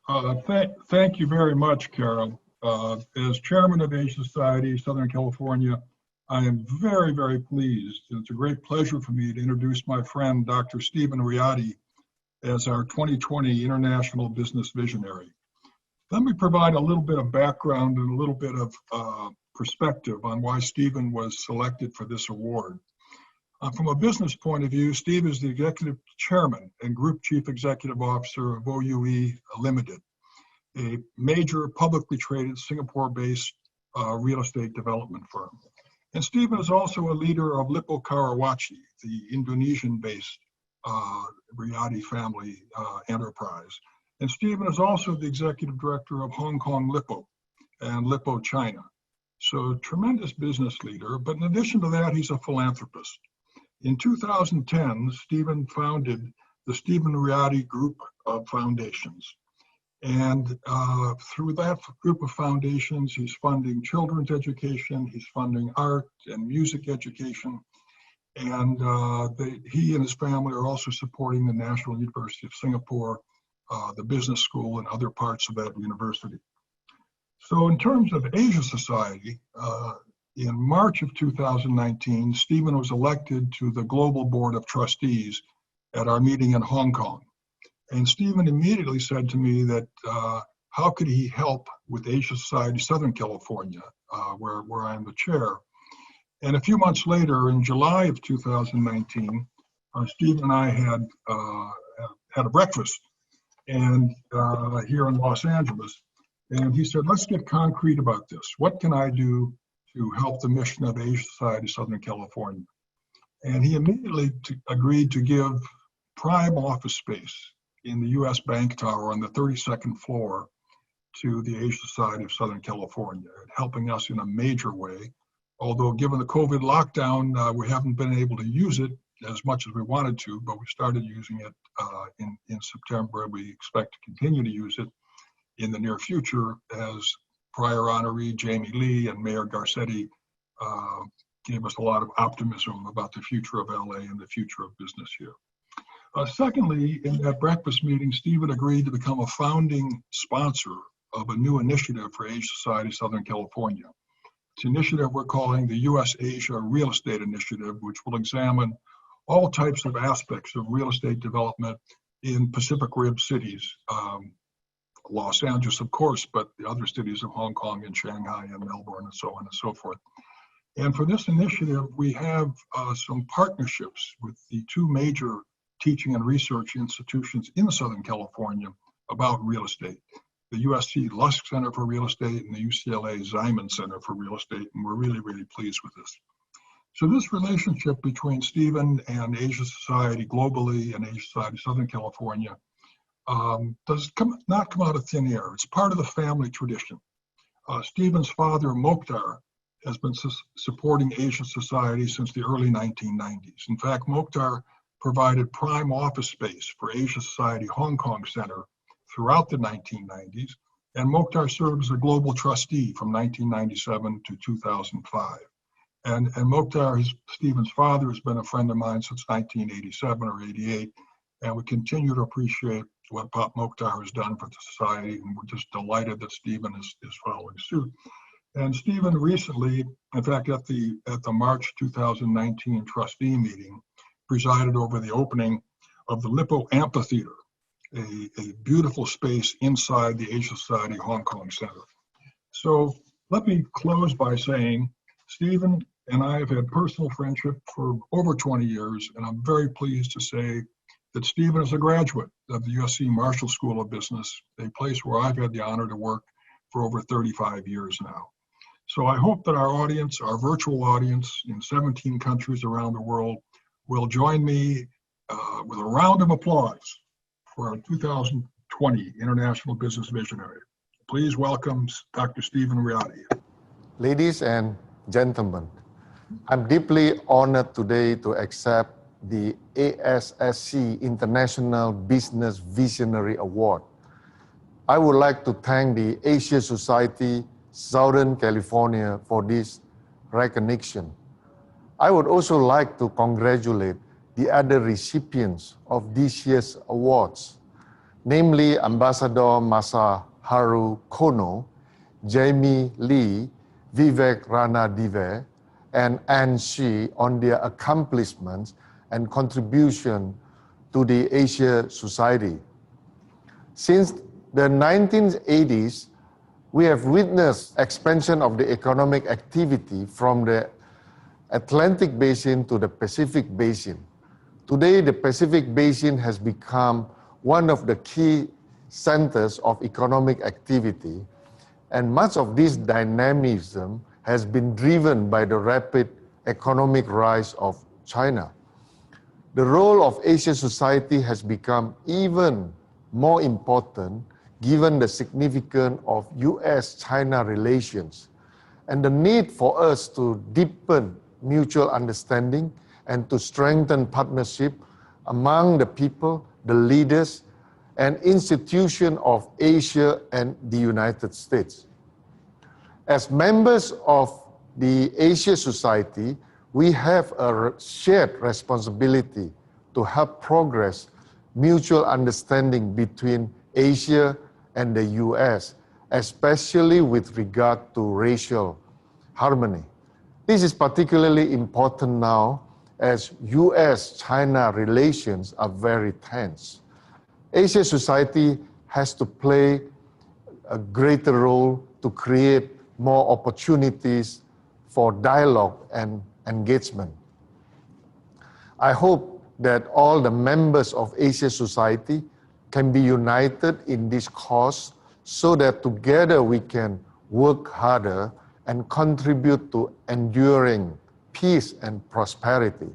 Thank you very much, Carol. As chairman of Asia Society, Southern California, I am very, very pleased. It's a great pleasure for me to introduce my friend, Dr. Stephan Riady, as our 2020 International Business Visionary. Let me provide a little bit of background and a little bit of perspective on why Stephan was selected for this award. From a business point of view, Steve is the executive chairman and group chief executive officer of OUE Limited, a major publicly traded Singapore-based real estate development firm. And Stephan is also a leader of Lippo Karawaci, the Indonesian-based Riady family enterprise. And Stephan is also the executive director of Hong Kong Lippo and Lippo China. So tremendous business leader, but in addition to that, he's a philanthropist. In 2010, Stephan founded the Stephan Riady Group of Foundations. And through that group of foundations, he's funding children's education, he's funding art and music education. And he and his family are also supporting the National University of Singapore, the business school, and other parts of that university. So in terms of Asia Society, in March of 2019, Stephan was elected to the Global Board of Trustees at our meeting in Hong Kong. And Stephan immediately said to me that how could he help with Asia Society Southern California, where I'm the chair. And a few months later, in July of 2019, Stephan and I had a breakfast and here in Los Angeles. And he said, let's get concrete about this. What can I do to help the mission of Asia Society Southern California? And he immediately agreed to give prime office space in the US Bank Tower on the 32nd floor to the Asia Society of Southern California, helping us in a major way. Although given the COVID lockdown, we haven't been able to use it as much as we wanted to, but we started using it in September. We expect to continue to use it in the near future as prior honoree Jamie Lee and Mayor Garcetti gave us a lot of optimism about the future of LA and the future of business here. Secondly, in that breakfast meeting, Stephan agreed to become a founding sponsor of a new initiative for Asia Society Southern California. It's an initiative we're calling the US-Asia Real Estate Initiative, which will examine all types of aspects of real estate development in Pacific Rim cities. Los Angeles, of course, but the other cities of Hong Kong and Shanghai and Melbourne and so on and so forth. And for this initiative, we have some partnerships with the two major teaching and research institutions in Southern California about real estate, the USC Lusk Center for Real Estate and the UCLA Ziman Center for Real Estate, and we're really, really pleased with this. So this relationship between Stephan and Asia Society globally and Asia Society Southern California does not come out of thin air. It's part of the family tradition. Stephan's father, Mokhtar, has been supporting Asia Society since the early 1990s. In fact, Mokhtar provided prime office space for Asia Society Hong Kong Center throughout the 1990s, and Mokhtar served as a global trustee from 1997 to 2005. And Mokhtar, Stephan's father, has been a friend of mine since 1987 or 88, and we continue to appreciate what Pop Mokhtar has done for the society, and we're just delighted that Stephan is following suit. And Stephan recently, in fact, at the March 2019 trustee meeting, presided over the opening of the Lippo Amphitheater, a beautiful space inside the Asia Society Hong Kong Center. So let me close by saying, Stephan and I have had personal friendship for over 20 years, and I'm very pleased to say that Stephan is a graduate of the USC Marshall School of Business, a place where I've had the honor to work for over 35 years now. So I hope that our audience, our virtual audience in 17 countries around the world, will join me with a round of applause for our 2020 International Business Visionary. Please welcome Dr. Stephan Riady. Ladies and gentlemen, I'm deeply honored today to accept the ASSC International Business Visionary Award. I would like to thank the Asia Society Southern California for this recognition. I would also like to congratulate the other recipients of this year's awards. namely Ambassador Masaharu Kono, Jamie Lee, Vivek Ranadive, and Anne Shi on their accomplishments and contribution to the Asia Society. Since the 1980s, we have witnessed expansion of the economic activity from the Atlantic Basin to the Pacific Basin. Today, the Pacific Basin has become one of the key centers of economic activity, and much of this dynamism has been driven by the rapid economic rise of China. The role of Asia Society has become even more important given the significance of US-China relations and the need for us to deepen mutual understanding and to strengthen partnership among the people, the leaders, and institutions of Asia and the United States. As members of the Asia Society, we have a shared responsibility to help progress mutual understanding between Asia and the US, especially with regard to racial harmony. This is particularly important now as US-China relations are very tense. Asia Society has to play a greater role to create more opportunities for dialogue and engagement. I hope that all the members of Asia Society can be united in this cause so that together we can work harder and contribute to enduring peace and prosperity.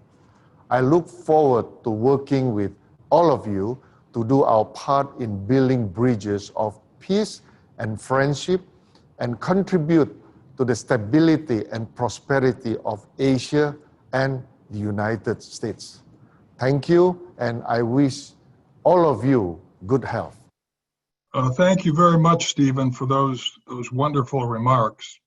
I look forward to working with all of you to do our part in building bridges of peace and friendship and contribute to the stability and prosperity of Asia and the United States. Thank you, and I wish all of you good health. Thank you very much, Stephen, for those wonderful remarks.